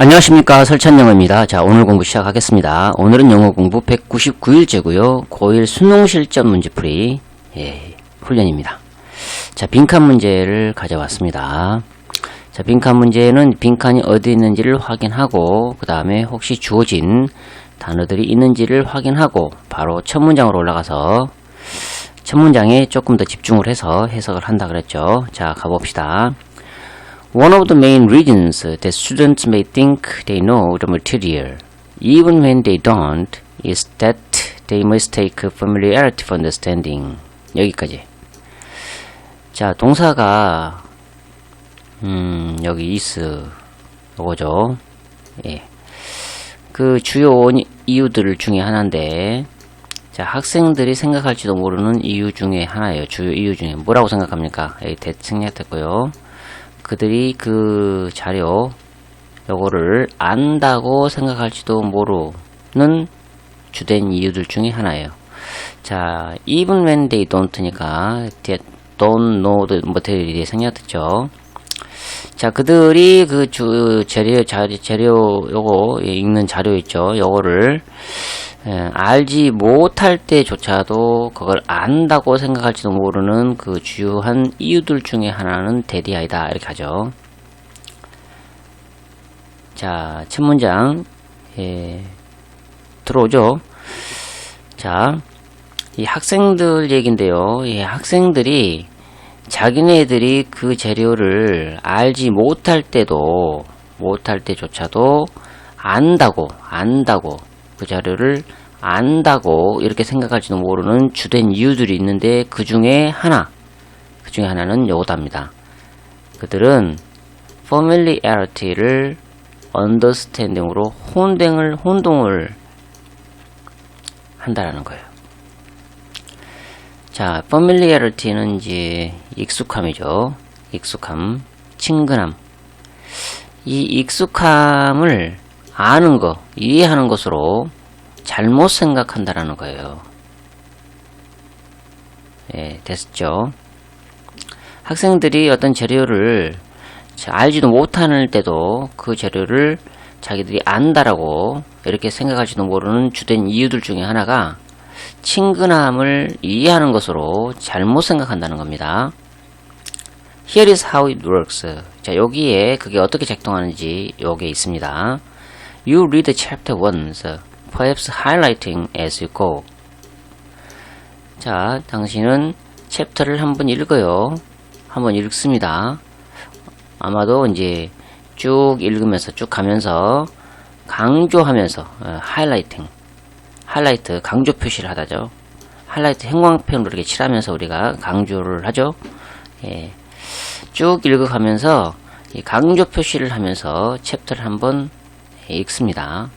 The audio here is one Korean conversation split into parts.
안녕하십니까, 설찬영어입니다. 자, 오늘 공부 시작하겠습니다. 오늘은 영어 공부 199일째고요. 고1 수능 실전 문제풀이 훈련입니다. 자, 빈칸 문제를 가져왔습니다. 자, 빈칸 문제는 빈칸이 어디 있는지를 확인하고 그 다음에 혹시 주어진 단어들이 있는지를 확인하고 바로 첫 문장으로 올라가서 첫 문장에 조금 더 집중을 해서 해석을 한다 그랬죠. 자, 가봅시다. One of the main reasons that students may think they know the material, even when they don't, is that they mistake familiarity for understanding. 여기까지. 자, 동사가 여기 is 요거죠. 예. 그 주요 이유들 중에 하나인데, 자, 학생들이 생각할지도 모르는 이유 중에 하나예요. 주요 이유 중에 뭐라고 생각합니까? 생략됐고요. 그들이 그 자료 요거를 안다고 생각할지도 모르는 주된 이유들 중에 하나예요. 자, even when they don't니까 they don't know the material이 생략됐죠. 자, 그들이 그 재료 요거 읽는 자료 있죠. 요거를 알지 못할 때조차도 그걸 안다고 생각할지도 모르는 그 주요한 이유들 중에 하나는 대디아이다 이렇게 하죠. 자, 첫 문장 들어오죠. 자, 이 학생들 얘긴데요. 이 학생들이 자기네들이 그 재료를 알지 못할 때조차도 안다고 그 자료를 안다고 이렇게 생각할지도 모르는 주된 이유들이 있는데 그 중에 하나는 요거답니다. 그들은 familiarity를 understanding으로 혼동을 한다라는 거예요. 자, familiarity는 이제 익숙함이죠. 익숙함, 친근함. 이 익숙함을 아는 거, 이해하는 것으로 잘못 생각한다라는 거예요. 예, 됐죠? 학생들이 어떤 재료를 알지도 못하는 때도 그 재료를 자기들이 안다라고 이렇게 생각할지도 모르는 주된 이유들 중에 하나가 친근함을 이해하는 것으로 잘못 생각한다는 겁니다. Here is how it works. 자, 여기에 그게 어떻게 작동하는지 여기에 있습니다. You read chapter once, perhaps highlighting as you go. 자, 당신은 챕터를 한번 읽어요. 한번 읽습니다. 아마도 이제 쭉 읽으면서 쭉 가면서 강조하면서 하이라이트 강조 표시를 하다죠. 하이라이트 형광펜으로 이렇게 칠하면서 우리가 강조를 하죠. 예. 쭉 읽어가면서 이 강조 표시를 하면서 챕터를 한번 읽습니다.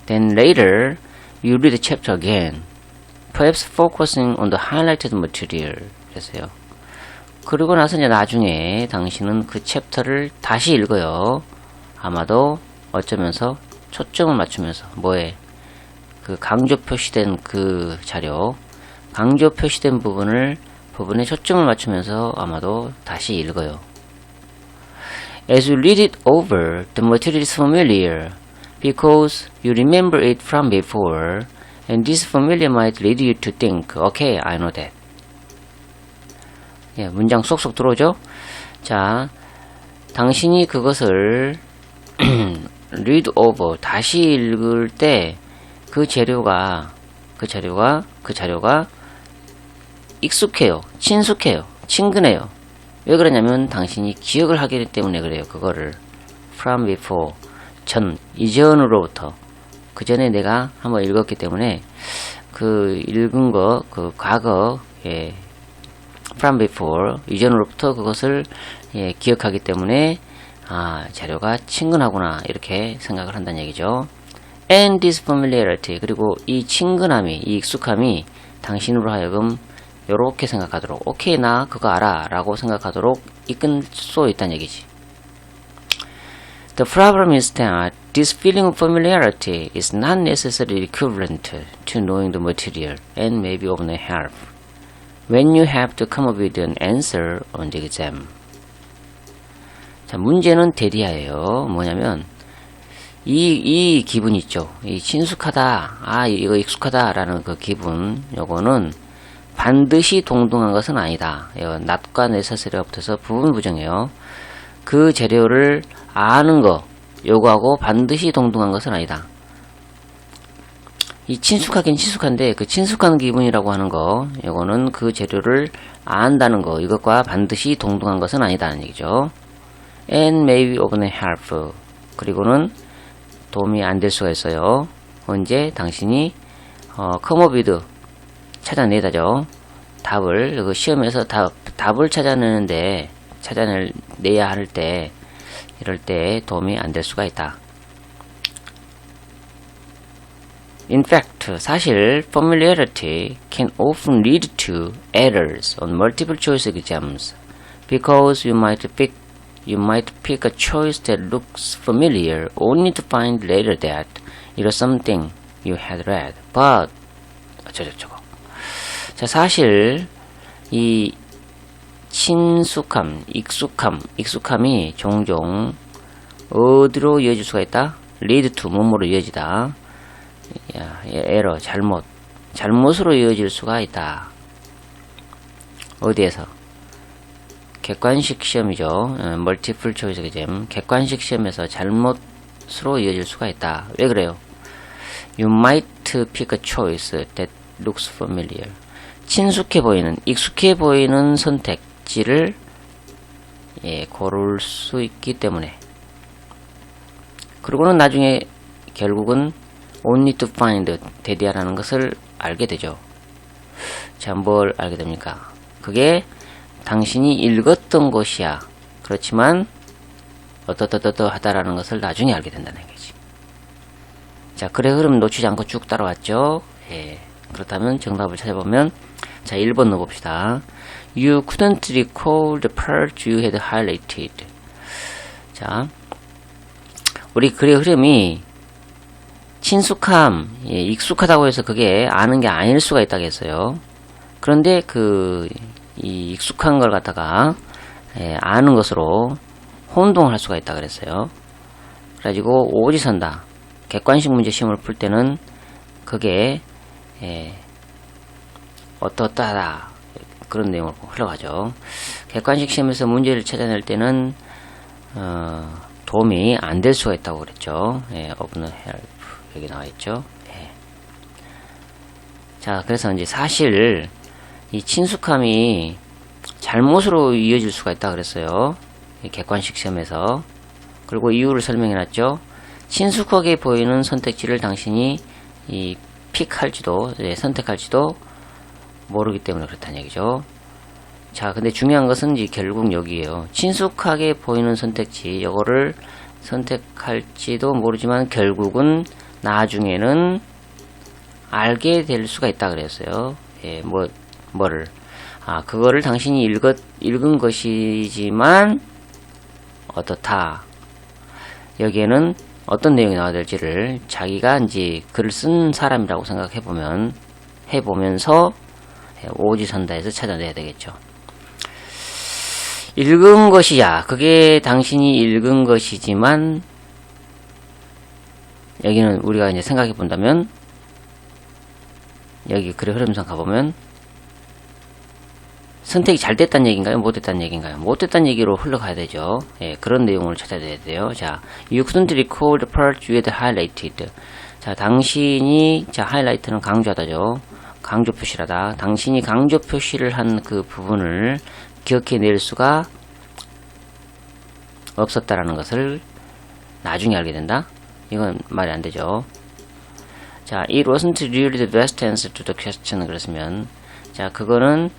Then later, you read the chapter again, perhaps focusing on the highlighted material. 그래서요. 그리고 나서 이제 나중에 당신은 그 챕터를 다시 읽어요. 아마도 어쩌면서 초점을 맞추면서 뭐에 그 강조 표시된 그 자료, 강조 표시된 부분에 초점을 맞추면서 아마도 다시 읽어요. As you read it over, the material is familiar because you remember it from before, and this familiar might lead you to think, okay, I know that. 예, 문장 쏙쏙 들어오죠? 자, 당신이 그것을 read over, 다시 읽을 때 그 자료가 익숙해요, 친숙해요, 친근해요. 왜 그러냐면 당신이 기억을 하기 때문에 그래요. 그거를 from before, 이전으로부터, 그 전에 내가 한번 읽었기 때문에 그 읽은 거, 그 과거, from before, 이전으로부터 그것을 기억하기 때문에 자료가 친근하구나 이렇게 생각을 한다는 얘기죠. And this familiarity, 그리고 이 친근함이, 이 익숙함이 당신으로 하여금 요렇게 생각하도록, 오케이, 나 그거 알아 라고 생각하도록 이끌 수 있다는 얘기지. The problem is that this feeling of familiarity is not necessarily equivalent to knowing the material and may be of no help when you have to come up with an answer on the exam. 자, 문제는 대리하예요. 뭐냐면 이 기분 있죠. 이 친숙하다, 이거 익숙하다라는 그 기분, 요거는 반드시 동등한 것은 아니다. 이거 not과 necessary가 붙어서 부분 부정이에요. 그 재료를 아는 거, 요거하고 반드시 동등한 것은 아니다. 이 친숙하긴 친숙한데 그 친숙한 기분이라고 하는 거, 요거는 그 재료를 안다는 거, 이것과 반드시 동등한 것은 아니다는 얘기죠. And maybe of no help. 그리고는 도움이 안 될 수가 있어요. 언제 당신이 come up with 찾아내다죠. 답을 그 시험에서 답을 찾아내야 할 때, 이럴 때 도움이 안 될 수가 있다. In fact, 사실 familiarity can often lead to errors on multiple choice exams because you might pick a choice that looks familiar only to find later that it was something you had read. But 어쩌고저쩌고. 자, 사실 이 친숙함, 익숙함이 종종 어디로 이어질 수가 있다? lead to 뭐뭐로 이어지다. 에러, 잘못으로 이어질 수가 있다. 어디에서? 객관식 시험이죠. 멀티플 초이스 exam. 객관식 시험에서 잘못으로 이어질 수가 있다. 왜 그래요? You might pick a choice that looks familiar. 친숙해 보이는, 익숙해 보이는 선택지를 고를 수 있기 때문에. 그리고는 나중에 결국은 only to find 대디아라는 것을 알게 되죠. 자, 뭘 알게 됩니까? 그게 당신이 읽었던 것이야. 그렇지만 어떠하다라는 것을 나중에 알게 된다는 얘기지. 자, 글의 흐름 놓치지 않고 쭉 따라왔죠. 그렇다면 정답을 찾아보면, 자, 1번 넣어봅시다. You couldn't recall the part you had highlighted. 자, 우리 글의 흐름이 친숙함, 익숙하다고 해서 그게 아는 게 아닐 수가 있다고 했어요. 그런데 이 익숙한 걸 갖다가 아는 것으로 혼동할 수가 있다 그랬어요. 그래가지고 오지선다. 객관식 문제 시험을 풀 때는 그게 어떠하다 그런 내용으로 흘러가죠. 객관식 시험에서 문제를 찾아낼 때는 도움이 안 될 수가 있다고 그랬죠. of no help 여기 나와 있죠. 자, 그래서 이제 사실 이 친숙함이 잘못으로 이어질 수가 있다 그랬어요. 객관식 시험에서. 그리고 이유를 설명해 놨죠. 친숙하게 보이는 선택지를 당신이 선택할지도 모르기 때문에 그렇다는 얘기죠. 자, 근데 중요한 것은 이제 결국 여기에요. 친숙하게 보이는 선택지, 이거를 선택할지도 모르지만 결국은 나중에는 알게 될 수가 있다 그랬어요. 뭐를? 그거를 당신이 읽은 것이지만 어떻다. 여기에는 어떤 내용이 나와야 될지를 자기가 이제 글을 쓴 사람이라고 해보면서 오지선다에서 찾아내야 되겠죠. 읽은 것이야. 그게 당신이 읽은 것이지만, 여기는 우리가 이제 생각해 본다면, 여기 글의 흐름상 가보면, 선택이 잘 됐다는 얘기인가요? 못 됐다는 얘기인가요? 못 됐다는 얘기로 흘러가야 되죠. 그런 내용을 찾아내야 돼요. 자, you couldn't recall the part you had highlighted. 자, 당신이, 하이라이트는 강조하다죠. 강조 표시하다. 당신이 강조 표시를 한 그 부분을 기억해낼 수가 없었다라는 것을 나중에 알게 된다? 이건 말이 안 되죠. 자, it wasn't really the best answer to the question. 그랬으면, 자, 그거는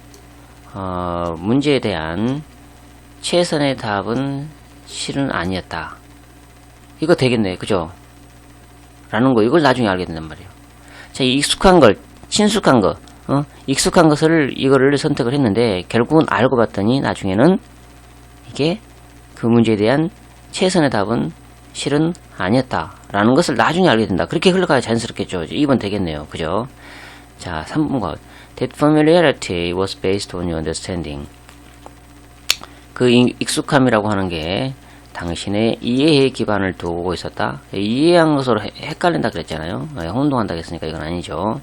문제에 대한 최선의 답은 실은 아니었다. 이거 되겠네, 그죠? 라는 거, 이걸 나중에 알게 된단 말이에요. 자, 익숙한 걸, 친숙한 거, 익숙한 이거를 선택을 했는데, 결국은 알고 봤더니, 나중에는 이게 그 문제에 대한 최선의 답은 실은 아니었다. 라는 것을 나중에 알게 된다. 그렇게 흘러가야 자연스럽겠죠. 2번 되겠네요. 그죠? 자, 3번과 That familiarity was based on your understanding. 그 익숙함이라고 하는 게 당신의 이해에 기반을 두고 있었다. 이해한 것으로 헷갈린다 그랬잖아요. 혼동한다 그랬으니까 이건 아니죠.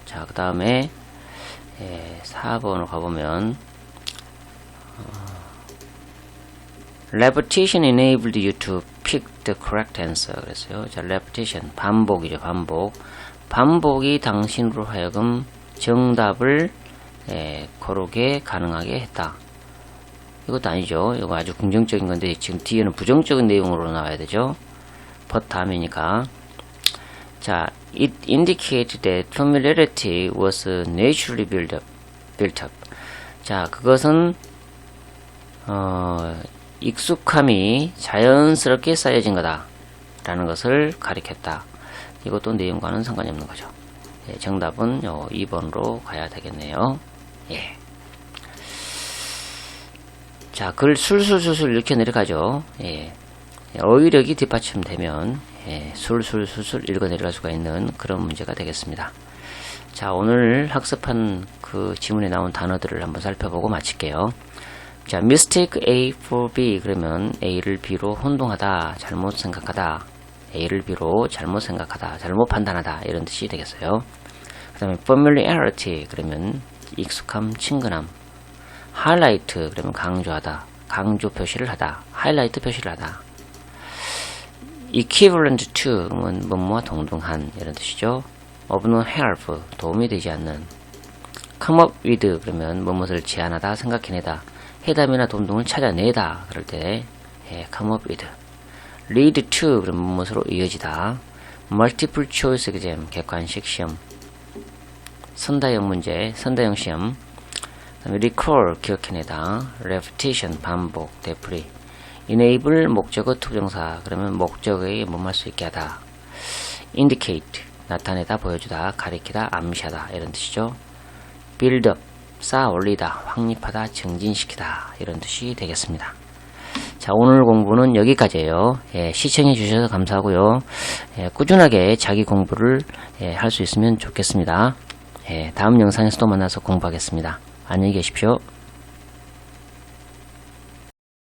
자, 그 다음에 4번으로 가보면 repetition enabled you to pick the correct answer. 그랬어요. 자, repetition 반복이죠. 반복이 당신으로 하여금 정답을 고르게 가능하게 했다. 이것도 아니죠. 이거 아주 긍정적인 건데 지금 뒤에는 부정적인 내용으로 나와야 되죠. but 다음이니까. 자, it indicated that familiarity was naturally built up. 자, 그것은 익숙함이 자연스럽게 쌓여진 거다 라는 것을 가리켰다. 이것도 내용과는 상관이 없는 거죠. 예, 정답은 2번으로 가야 되겠네요. 예. 자, 글 술술술술 이렇게 내려가죠. 예. 어휘력이 뒷받침되면 술술술술 읽어 내려갈 수가 있는 그런 문제가 되겠습니다. 자, 오늘 학습한 그 지문에 나온 단어들을 한번 살펴보고 마칠게요. 자, mistake A for B 그러면 A를 B로 혼동하다, 잘못 생각하다, A를 B로 잘못 생각하다, 잘못 판단하다 이런 뜻이 되겠어요. 그 다음에 familiarity 그러면 익숙함, 친근함, highlight 그러면 강조하다, 강조 표시를 하다, 하이라이트 표시를 하다. equivalent to 그러면 뭐뭐와 동등한 이런 뜻이죠. of no help 도움이 되지 않는. come up with 그러면 무엇을 제안하다, 생각해내다, 해답이나 동등을 찾아내다 그럴 때 come up with. lead to 그러면 무엇으로 이어지다. multiple choice exam 객관식 시험, 선다형 문제, 선다형 시험. recall 기억해내다, repetition 반복, 되풀이. enable 목적어 투정사 그러면 목적어에 뭐할 수 있게 하다. indicate 나타내다, 보여주다, 가리키다, 암시하다 이런 뜻이죠. build up 쌓아 올리다, 확립하다, 증진시키다 이런 뜻이 되겠습니다. 자, 오늘 공부는 여기까지예요. 시청해 주셔서 감사하고요. 꾸준하게 자기 공부를 할 수 있으면 좋겠습니다. 다음 영상에서 또 만나서 공부하겠습니다. 안녕히 계십시오.